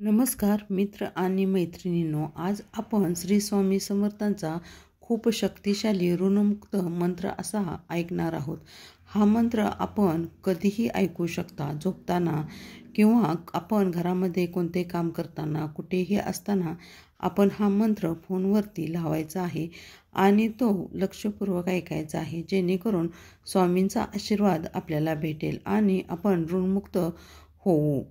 नमस्कार मित्र आणि मैत्रिणींनो, आज आपण श्री स्वामी समर्थांचा खूप शक्तिशाली ऋणमुक्त मंत्र असा ऐकणार आहोत. हा मंत्र आपण कधीही ऐकू शकता, झोपताना किंवा आपण घरामध्ये कोणते काम करताना, कुठेही असताना आपण हा मंत्र फोनवरती लावायचा आहे आणि तो लक्षपूर्वक ऐकायचा आहे, जेणेकरून स्वामींचा आशीर्वाद आपल्याला भेटेल आणि आपण ऋणमुक्त होऊ.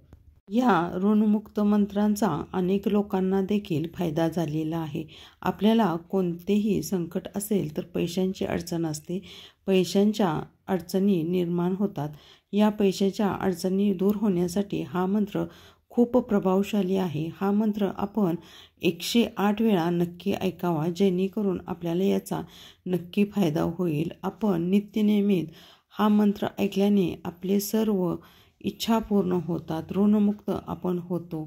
या ऋणमुक्त मंत्रांचा अनेक लोकांना देखील फायदा झालेला आहे. आपल्याला कोणतेही संकट असेल तर पैशांची अडचण असते, पैशांच्या अडचणी निर्माण होतात. या पैशाच्या अडचणी दूर होण्यासाठी हा मंत्र खूप प्रभावशाली आहे. हा मंत्र आपण 108 वेळा नक्की ऐकावा, जेणेकरून आपल्याला याचा नक्की फायदा होईल. आपण नित्यनेमित हा मंत्र ऐकल्याने आपले सर्व इच्छा पूर्ण होतात, ऋणमुक्त आपण होतो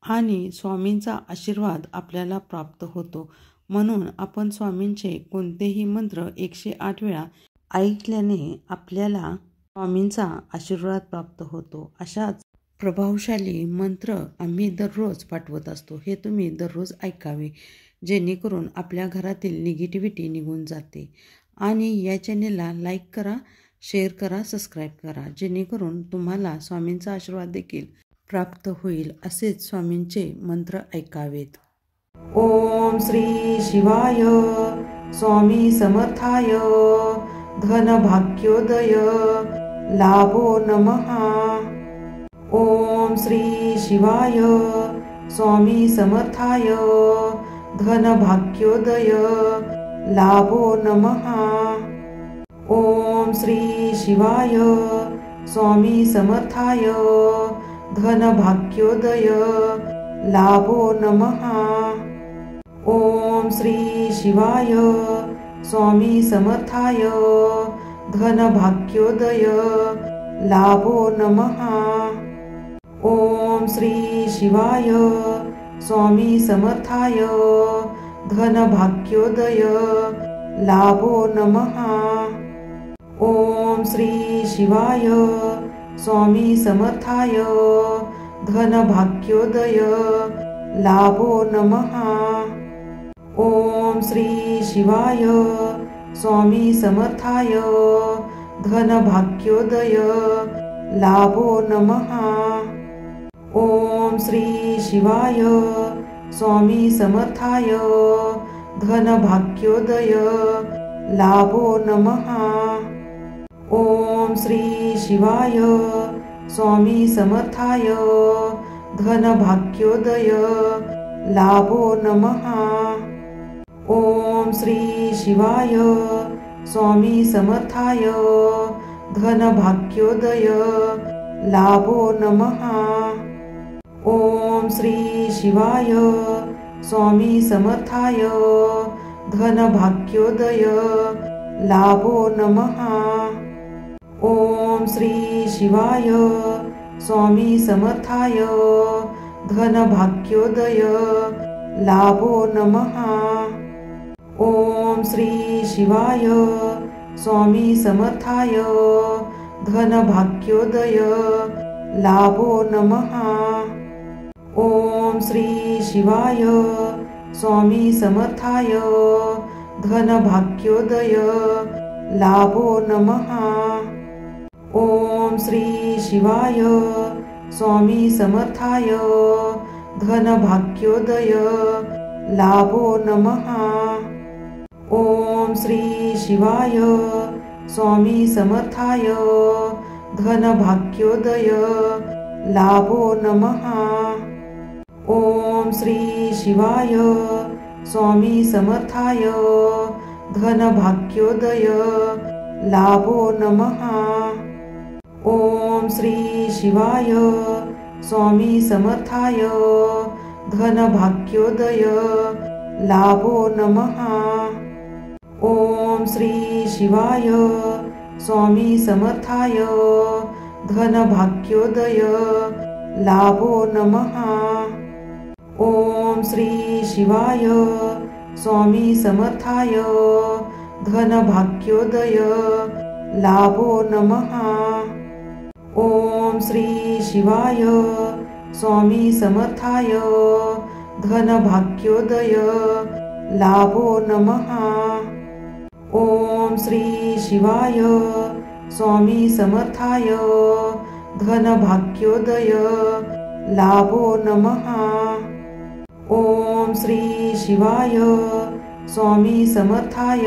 आणि स्वामींचा आशीर्वाद आपल्याला प्राप्त होतो. म्हणून आपण स्वामींचे कोणतेही मंत्र 108 वेळा ऐकल्याने आपल्याला स्वामींचा आशीर्वाद प्राप्त होतो. अशाच प्रभावशाली मंत्र आम्ही दररोज पाठवत असतो. हे तुम्ही दररोज ऐकावे, जेणेकरून आपल्या घरातील निगेटिव्हिटी निघून जाते. आणि या चॅनेलला लाईक करा, शेअर करा, सबस्क्राईब करा, जेणेकरून तुम्हाला स्वामींचा आशीर्वाद देखील प्राप्त होईल. असेच स्वामींचे मंत्र ऐकावेत. ओम श्री शिवाय स्वामी समर्थाय धन भाग्योदय लाभो नमः. ओम श्री शिवाय स्वामी समर्थाय धन भाग्योदय लाभो नमः. ओम श्री शिवाय स्वामी समर्थाय धन भाग्योदय लाभो नमः. ओम श्री शिवाय स्वामी समर्थाय धन भाग्योदय लाभो नमः. ओम श्री शिवाय स्वामी समर्थाय धन भाग्योदय लाभो नमः. ओम श्री शिवाय स्वामी समर्थाय धन भाग्योदय लाभो नमः. ओम श्री शिवाय स्वामी समर्थाय धन भाग्योदय लाभो नमः. ओम श्री शिवाय स्वामी समर्थाय धन भाग्योदय लाभो नमः. ओम श्री शिवाय स्वामी समर्थाय धन भाग्योदय लाभो नमः. ओम श्री शिवाय स्वामी समर्थाय धन भाग्योदय लाभो नमः. ओम श्री शिवाय स्वामी समर्थाय धन भाग्योदय लाभो नमः. ओम श्री शिवाय स्वामी समर्थाय धन भाग्योदय लाभो नमः. ओम श्री शिवाय स्वामी समर्थाय धन भाग्योदय लाभो नमः. ओम श्री शिवाय स्वामी समर्थाय धन भाग्योदय लाभो नमः. ओम श्री शिवाय स्वामी समर्थाय धन भाग्योदय लाभो नमः. ओम श्री शिवाय स्वामी समर्थाय धन भाग्योदय लाभो नमः. ओम श्री शिवाय स्वामी समर्थाय धन भाग्योदय लाभो नमः. ओम श्री शिवाय स्वामी समर्थाय धन भाग्योदय लाभो नमः. ओम श्री शिवाय स्वामी समर्थाय धन भाग्योदय लाभो नमः. ओम श्री शिवाय स्वामी समर्थाय धन भाग्योदय लाभो नमः. ओम श्री शिवाय स्वामी समर्थाय धनभाग्योदय लाभो नमः। ओम श्री शिवाय स्वामी समर्थाय धनभाग्योदय लाभो नमः। ओम श्री शिवाय स्वामी समर्थाय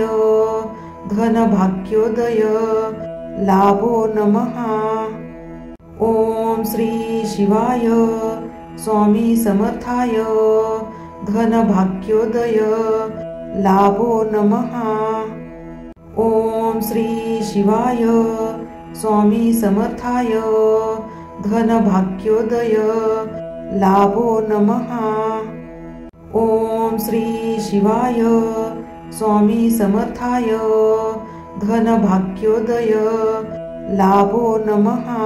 धनभाग्योदय लाभो नमः। ओम श्री शिवाय स्वामी समर्थाय धनभाग्योदय लाभो नमः। ओम श्री शिवाय स्वामी समर्थाय धनभाग्योदय लाभो नमः। ओम श्री शिवाय स्वामी समर्थाय धनभाग्योदय लाभो नमः।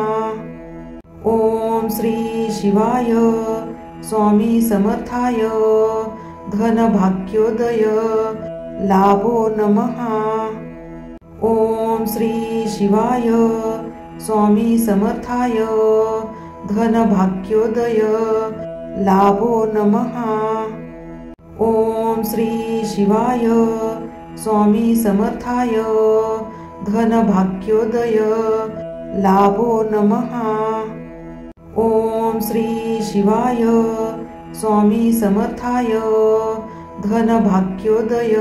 ओम श्री शिवाय स्वामी समर्थाय धनभाग्योदय लाभो नमः। ओम श्री शिवाय स्वामी समर्थाय धनभाग्योदय लाभो नमः। ओम श्री शिवाय स्वामी समर्थाय धनभाग्योदय लाभो नमः। ओम श्री शिवाय स्वामी समर्थाय धनभाग्योदय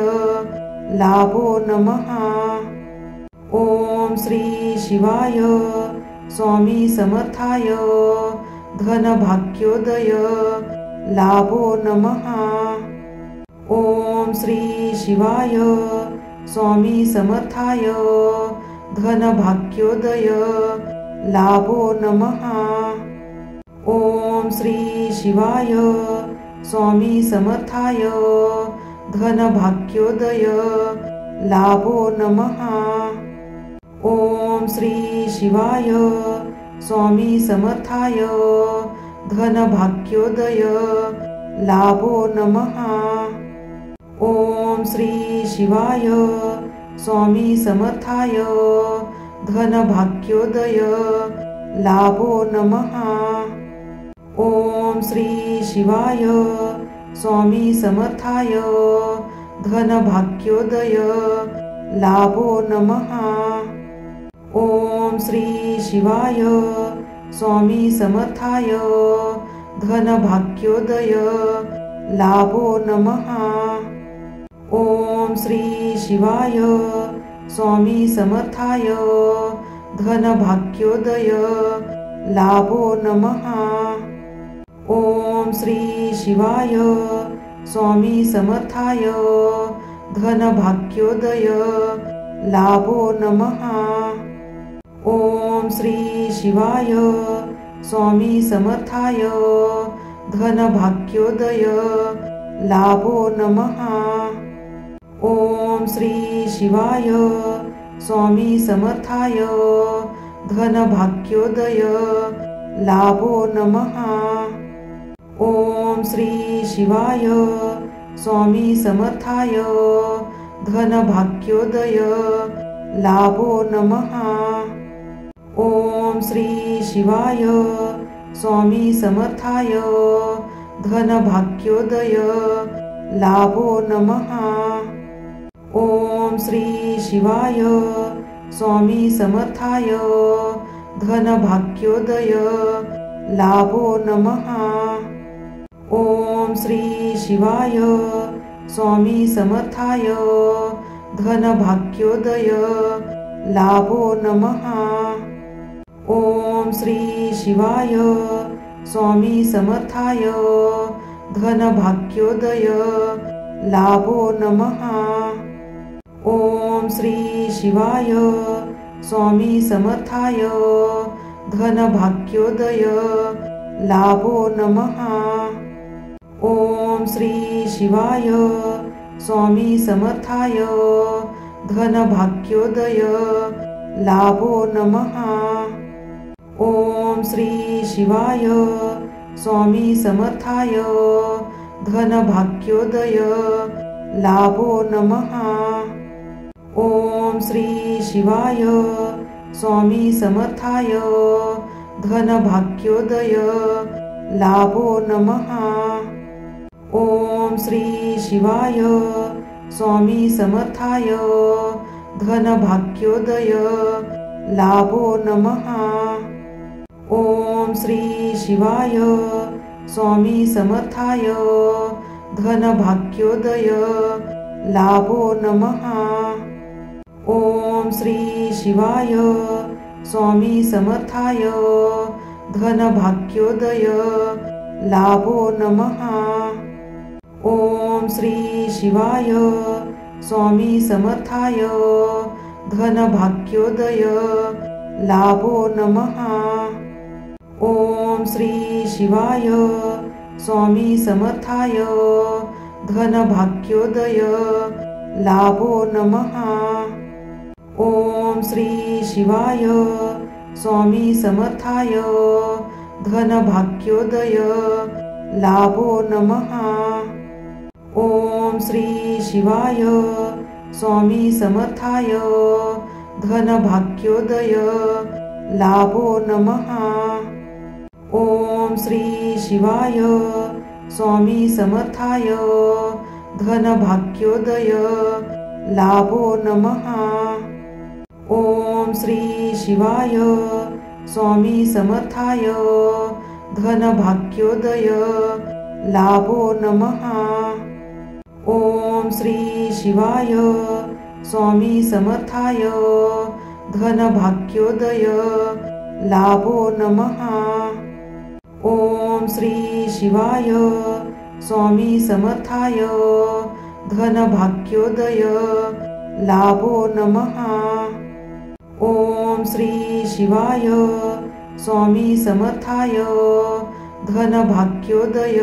लाभो नमः। ओम श्री शिवाय स्वामी समर्थाय धनभाग्योदय लाभो नमः। ओम श्री शिवाय स्वामी समर्थाय धनभाग्योदय लाभो नमः। ओम श्री शिवाय स्वामी समर्थाय धनभाग्योदय लाभो नमः। ओम श्री शिवाय स्वामी समर्थाय धनभाग्योदय लाभो नमः। ओम श्री शिवाय स्वामी समर्थाय धनभाग्योदय लाभो नमः। ओम श्री शिवाय स्वामी समर्थाय धनभाग्योदय लाभो नमः। ओम श्री शिवाय स्वामी समर्थाय धनभाग्योदय लाभो नमः। ओम श्री शिवाय स्वामी समर्थाय धनभाग्योदय लाभो नमः। ओम श्री शिवाय स्वामी समर्थाय धनभाग्योदय लाभो नमः। ओम श्री शिवाय स्वामी समर्थाय धनभाग्योदय लाभो नमः। ओम श्री शिवाय स्वामी समर्थाय धनभाग्योदय लाभो नमः। ओम श्री शिवाय स्वामी समर्थाय धनभाग्योदय लाभो नमः। ओम श्री शिवाय स्वामी समर्थाय धनभाग्योदय लाभो नमः। ओम श्री शिवाय स्वामी समर्थाय धनभाग्योदय लाभो नमः। ओम श्री शिवाय स्वामी समर्थाय धनभाग्योदय लाभो नमः। ओम श्री शिवाय स्वामी समर्थाय धनभाग्योदय लाभो नमः। ओम श्री शिवाय स्वामी समर्थाय धनभाग्योदय लाभो नमः। ओम श्री शिवाय स्वामी समर्थाय धनभाग्योदय लाभो नमः। ओम श्री शिवाय स्वामी समर्थाय धनभाग्योदय लाभो नमः। ओम श्री शिवाय स्वामी समर्थाय धनभाग्योदय लाभो नमः। ओम श्री शिवाय स्वामी समर्थाय धनभाग्योदय लाभो नमः। ओम श्री शिवाय स्वामी समर्थाय धनभाग्योदय लाभो नमः। ओम श्री शिवाय स्वामी समर्थाय धनभाग्योदय लाभो नमः। ओम श्री शिवाय स्वामी समर्थाय धनभाग्योदय लाभो नमः। ओम श्री शिवाय स्वामी समर्थाय धनभाग्योदय लाभो नमः। ओम श्री शिवाय स्वामी समर्थाय धनभाग्योदय लाभो नमः। ओम श्री शिवाय स्वामी समर्थाय धनभाग्योदय लाभो नमः। ओम श्री शिवाय स्वामी समर्थाय धनभाग्योदय लाभो नमः। ओम श्री शिवाय स्वामी समर्थाय धनभाग्योदय लाभो नमः। ओम श्री शिवाय स्वामी समर्थाय धनभाग्योदय लाभो नमः। ओम श्री शिवाय स्वामी समर्थाय धनभाग्योदय लाभो नमः। ओम श्री शिवाय स्वामी समर्थाय धनभाग्योदय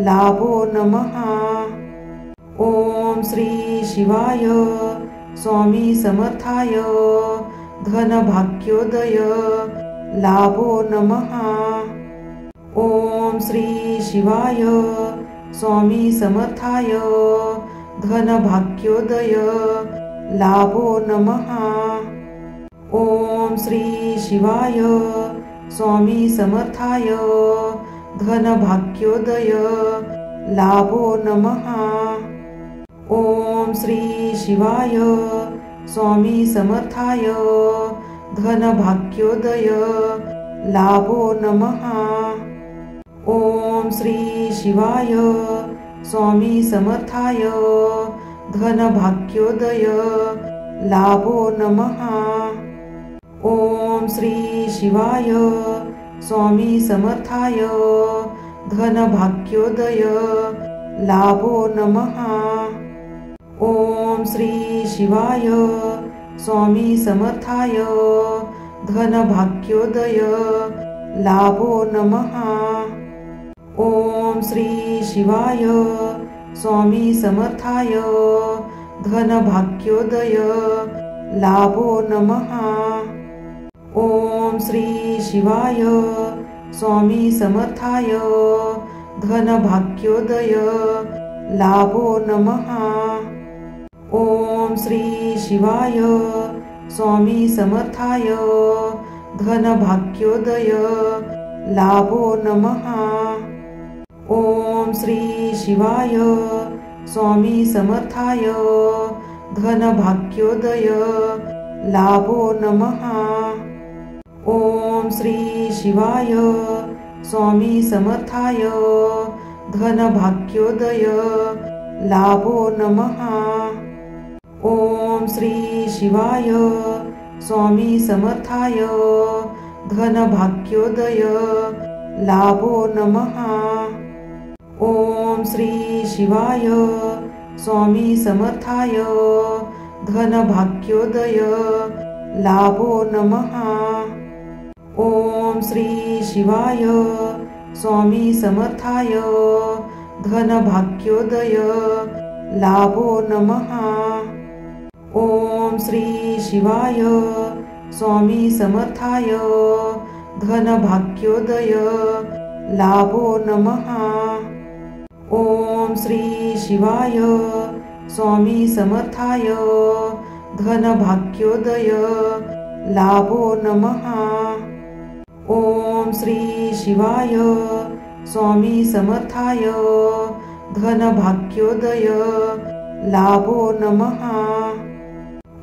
लाभो नमः। ओम श्री शिवाय स्वामी समर्थाय धनभाग्योदय लाभो नमः। ओम श्री शिवाय स्वामी समर्थाय धनभाग्योदय लाभो नमः। ओम श्री शिवाय स्वामी समर्थाय धनभाग्योदय लाभो नमः। ओम श्री शिवाय स्वामी समर्थाय धनभाग्योदय लाभो नमः। ओम श्री शिवाय स्वामी समर्थाय धनभाग्योदय लाभो नमः। ओम श्री शिवाय स्वामी समर्थाय धनभाग्योदय लाभो नमः। ओम श्री शिवाय स्वामी समर्थाय धनभाग्योदय लाभो नमः। ओम श्री शिवाय स्वामी समर्थाय धनभाग्योदय लाभो नमः। ओम श्री शिवाय स्वामी समर्थाय धनभाग्योदय लाभो नमः। ओम श्री शिवाय स्वामी समर्थाय धनभाग्योदय लाभो नमः। ओम श्री शिवाय स्वामी समर्थाय धनभाग्योदय लाभो नमः। ओम श्री शिवाय स्वामी समर्थाय धनभाग्योदय लाभो नमः। ओम श्री शिवाय स्वामी समर्थाय धनभाग्योदय लाभो नमः। ओम श्री शिवाय स्वामी समर्थाय धनभाग्योदय लाभो नमः। ओम श्री शिवाय स्वामी समर्थाय धनभाग्योदय लाभो नमः। ओम श्री शिवाय स्वामी समर्थाय धनभाग्योदय लाभो नमः। ओम श्री शिवाय स्वामी समर्थाय धनभाग्योदय लाभो नमः। ओम श्री शिवाय स्वामी समर्थाय धनभाग्योदय लाभो नमः।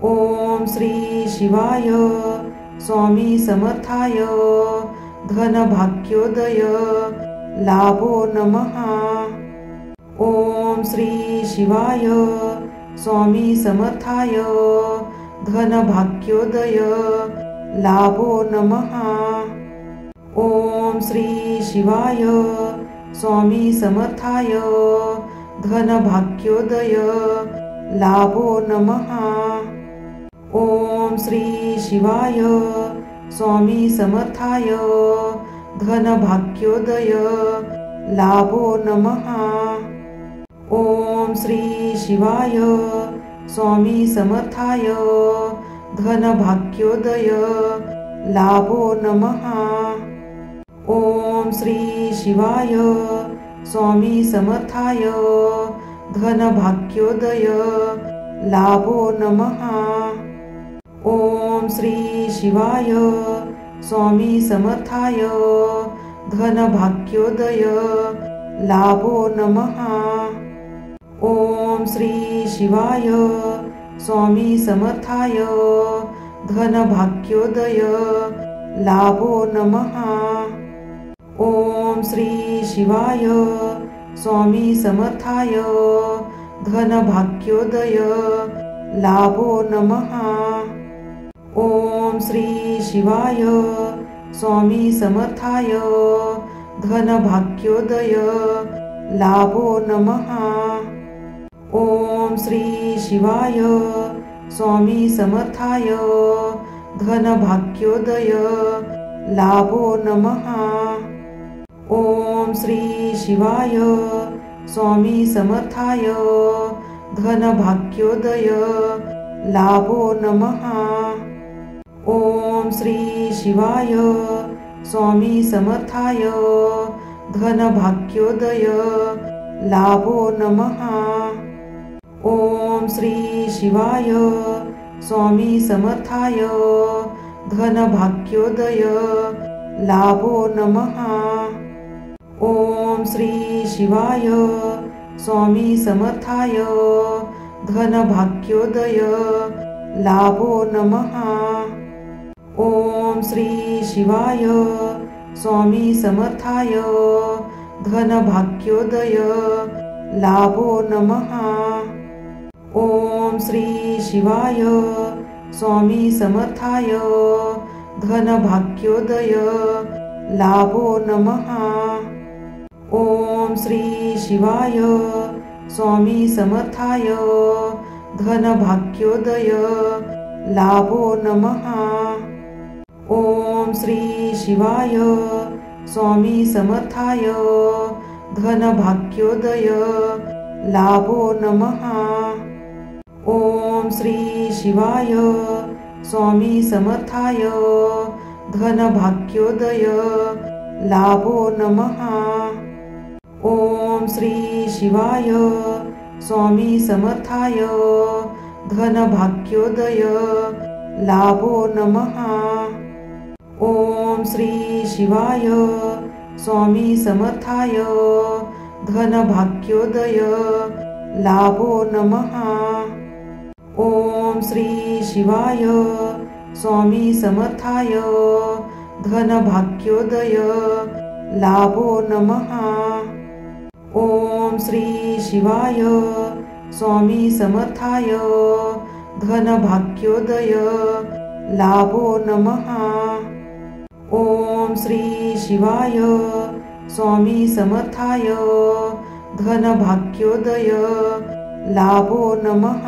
ओम श्री शिवाय स्वामी समर्थाय धनभाग्योदय लाभो नमः। ओम श्री शिवाय स्वामी समर्थाय धनभाग्योदय लाभो नमः। ओम श्री शिवाय स्वामी समर्थाय धनभाग्योदय लाभो नमः। ओम श्री शिवाय स्वामी समर्थाय धनभाग्योदय लाभो नमः। ओम श्री शिवाय स्वामी समर्थाय धनभाग्योदय लाभो नमः। ओम श्री शिवाय स्वामी समर्थाय धनभाग्योदय लाभो नमः। ओम श्री शिवाय स्वामी समर्थाय धनभाग्योदय लाभो नमः। ओम श्री शिवाय स्वामी समर्थाय धनभाग्योदय लाभो नमः। ओम श्री शिवाय स्वामी समर्थाय धनभाग्योदय लाभो नमः। ओम श्री शिवाय स्वामी समर्थाय धनभाग्योदय लाभो नमः। ओम श्री शिवाय स्वामी समर्थाय धनभाग्योदय लाभो नमः। ओम श्री शिवाय स्वामी समर्थाय धनभाग्योदय लाभो नमः। ओम श्री शिवाय स्वामी समर्थाय धनभाग्योदय लाभो नमः। ओम श्री शिवाय स्वामी समर्थाय धनभाग्योदय लाभो नमः। ओम श्री शिवाय स्वामी समर्थाय धनभाग्योदय लाभो नमः। ओम श्री शिवाय स्वामी समर्थाय धनभाग्योदय लाभो नमः। ओम श्री शिवाय स्वामी समर्थाय धनभाग्योदय लाभो नमः। ओम श्री शिवाय स्वामी समर्थाय धनभाग्योदय लाभो नमः। ओम श्री शिवाय स्वामी समर्थाय धनभाग्योदय लाभो नमः। ओम श्री शिवाय स्वामी समर्थाय धनभाग्योदय लाभो नमः। ओम श्री शिवाय स्वामी समर्थाय धनभाग्योदय लाभो नमः। ओम श्री शिवाय स्वामी समर्थाय धनभाग्योदय लाभो नमः। ओम श्री शिवाय स्वामी समर्थाय धनभाग्योदय लाभो नमः। ओम श्री शिवाय स्वामी समर्थाय धनभाग्योदय लाभो नमः। ओम श्री शिवाय स्वामी समर्थाय धनभाग्योदय लाभो नमः।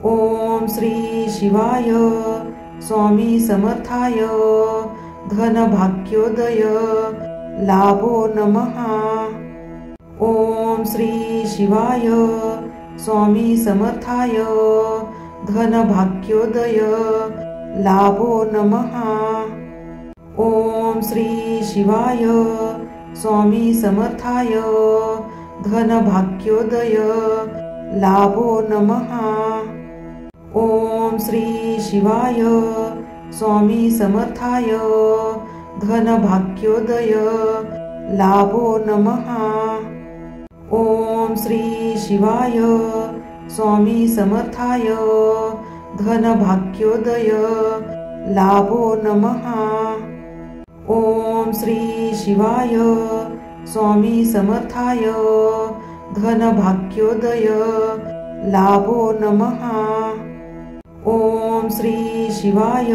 ओम श्री शिवाय स्वामी समर्थाय धनभाग्योदय लाभो नमः। ओम श्री शिवाय स्वामी समर्थाय धनभाग्योदय लाभो नमः। ओम श्री शिवाय स्वामी समर्थाय धनभाग्योदय लाभो नमः। ओम श्री शिवाय स्वामी समर्थाय धनभाग्योदय लाभो नमः। ओम श्री शिवाय स्वामी समर्थाय धनभाग्योदय लाभो नमः। ओम श्री शिवाय स्वामी समर्थाय धनभाग्योदय लाभो नमः। ओम श्री शिवाय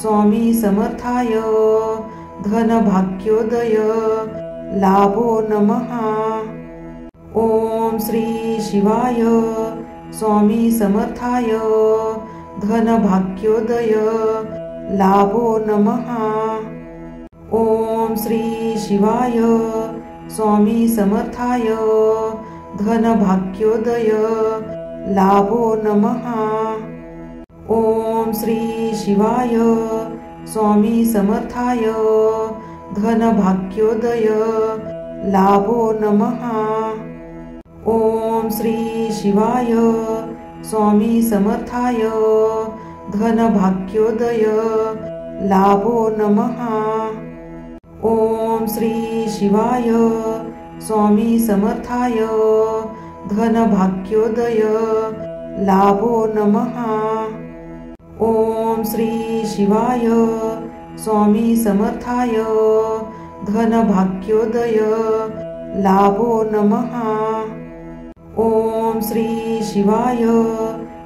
स्वामी समर्थाय धनभाग्योदय लाभो नमः। ओम श्री शिवाय स्वामी समर्थाय धनभाग्योदय लाभो नमः। ओम श्री शिवाय स्वामी समर्थाय धनभाग्योदय लाभो नमः। ओम श्री शिवाय स्वामी समर्थाय धनभाग्योदय लाभो नमः। ओम श्री शिवाय स्वामी समर्थाय धनभाग्योदय लाभो नमः। ओम श्री शिवाय स्वामी समर्थाय धनभाग्योदय लाभो नमः। ओम श्री शिवाय स्वामी समर्थाय धनभाग्योदय लाभो नमः। ओम श्री शिवाय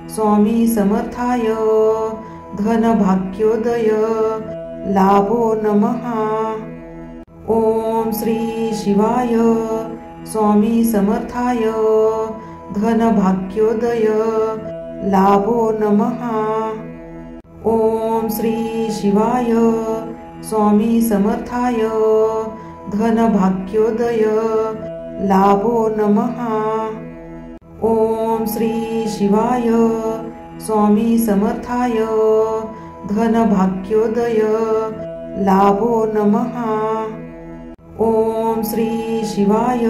स्वामी समर्थाय धनभाग्योदय लाभो नमः। ओम श्री शिवाय स्वामी समर्थाय धनभाग्योदय लाभो नमः। ओम श्री शिवाय स्वामी समर्थाय धनभाग्योदय लाभो नमः। ओम श्री शिवाय स्वामी समर्थाय धनभाग्योदय लाभो नमः। ओम श्री शिवाय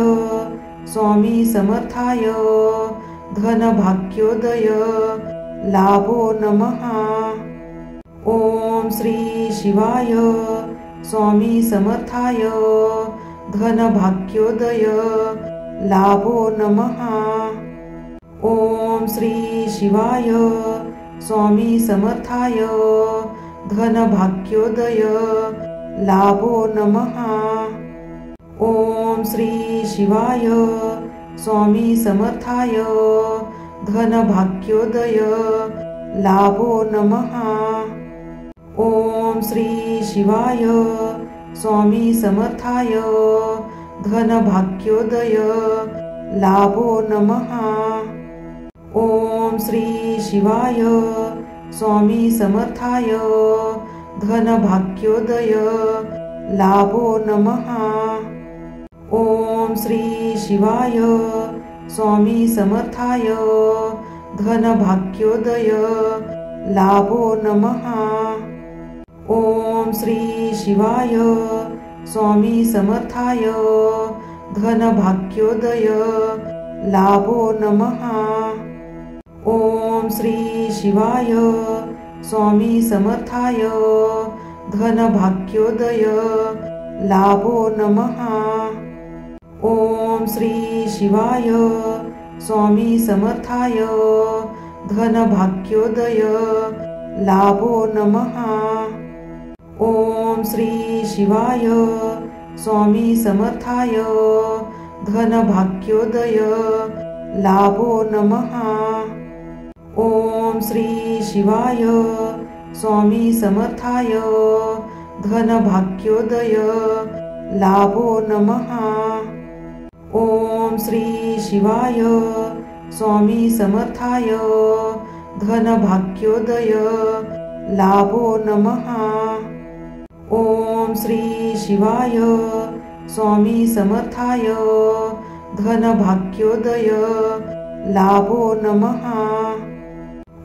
स्वामी समर्थाय धनभाग्योदय लाभो नमः। ओम श्री शिवाय स्वामी समर्थाय धनभाग्योदय लाभो नमः। ओम श्री शिवाय स्वामी समर्थाय धनभाग्योदय लाभो नमः। ओम श्री शिवाय स्वामी समर्थाय धनभाग्योदय लाभो नमः। ओम श्री शिवाय स्वामी समर्थाय धनभाग्योदय लाभो नमः। ओम श्री शिवाय स्वामी समर्थाय धनभाग्योदय लाभो नमः। ओम श्री शिवाय स्वामी समर्थाय धनभाग्योदय लाभो नमः। ओम श्री शिवाय स्वामी समर्थाय धनभाग्योदय लाभो नमः। ओम श्री शिवाय स्वामी समर्थाय धनभाग्योदय लाभो नमः। ओम श्री शिवाय स्वामी समर्थाय धनभाग्योदय लाभो नमः। ओम श्री शिवाय स्वामी समर्थाय धनभाग्योदय लाभो नमः। ओम श्री शिवाय स्वामी समर्थाय धनभाग्योदय लाभो नमः। ओम श्री शिवाय स्वामी समर्थाय धनभाग्योदय लाभो नमः। ओम श्री शिवाय स्वामी समर्थाय धनभाग्योदय लाभो नमः।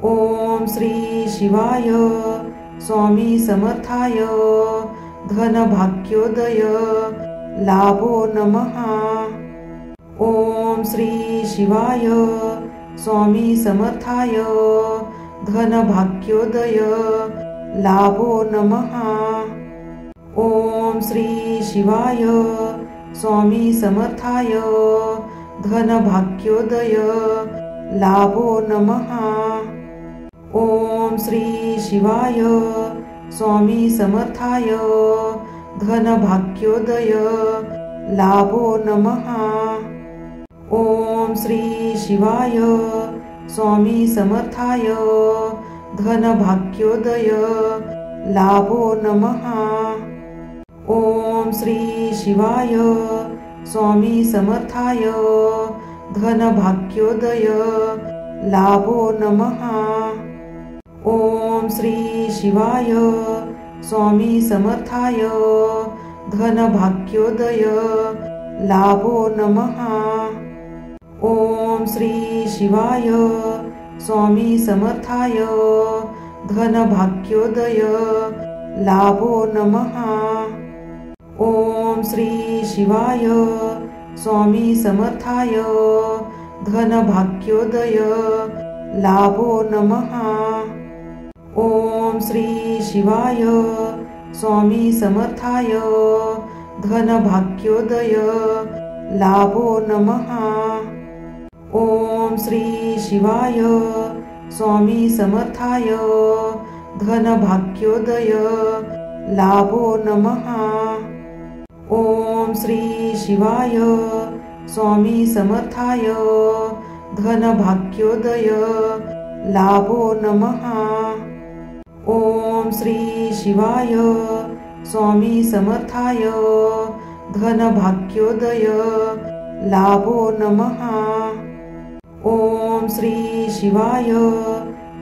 ओम श्री शिवाय स्वामी समर्थाय धनभाग्योदय लाभो नमः। ओम श्री शिवाय स्वामी समर्थाय धनभाग्योदय लाभो नमः। ओम श्री शिवाय स्वामी समर्थाय धनभाग्योदय लाभो नमः। ओम श्री शिवाय स्वामी समर्थाय धनभाग्योदय लाभो नमः। ओम श्री शिवाय स्वामी समर्थाय धनभाग्योदय लाभो नमः। ओम श्री शिवाय स्वामी समर्थाय धनभाग्योदय लाभो नमः। ओम श्री शिवाय स्वामी समर्थाय धनभाग्योदय लाभो नमः। ओम श्री शिवाय स्वामी समर्थाय धनभाग्योदय लाभो नमः। ओम श्री शिवाय स्वामी समर्थाय धनभाग्योदय लाभो नमः। ओम श्री शिवाय स्वामी समर्थाय धनभाग्योदय लाभो नमः। ओम श्री शिवाय स्वामी समर्थाय धनभाग्योदय लाभो नमः। ओम श्री शिवाय स्वामी समर्थाय धनभाग्योदय लाभो नमः। ओम श्री शिवाय स्वामी समर्थाय धनभाग्योदय लाभो नमः। ओम श्री शिवाय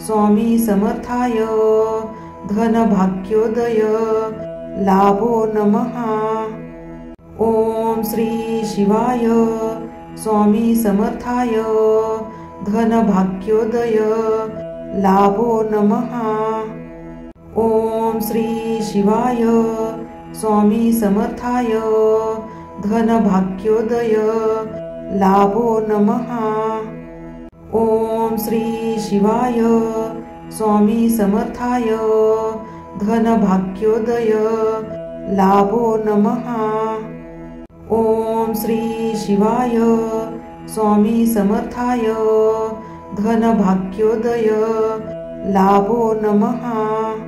स्वामी समर्थाय धनभाग्योदय लाभो नमः। ओम श्री शिवाय स्वामी समर्थाय धनभाग्योदय लाभो नमः। ओम श्री शिवाय स्वामी समर्थाय धनभाग्योदय लाभो नमः। ओम श्री शिवाय स्वामी समर्थाय धनभाग्योदय लाभो नमः। ओम श्री शिवाय स्वामी समर्थाय धनभाग्योदय लाभो नमः।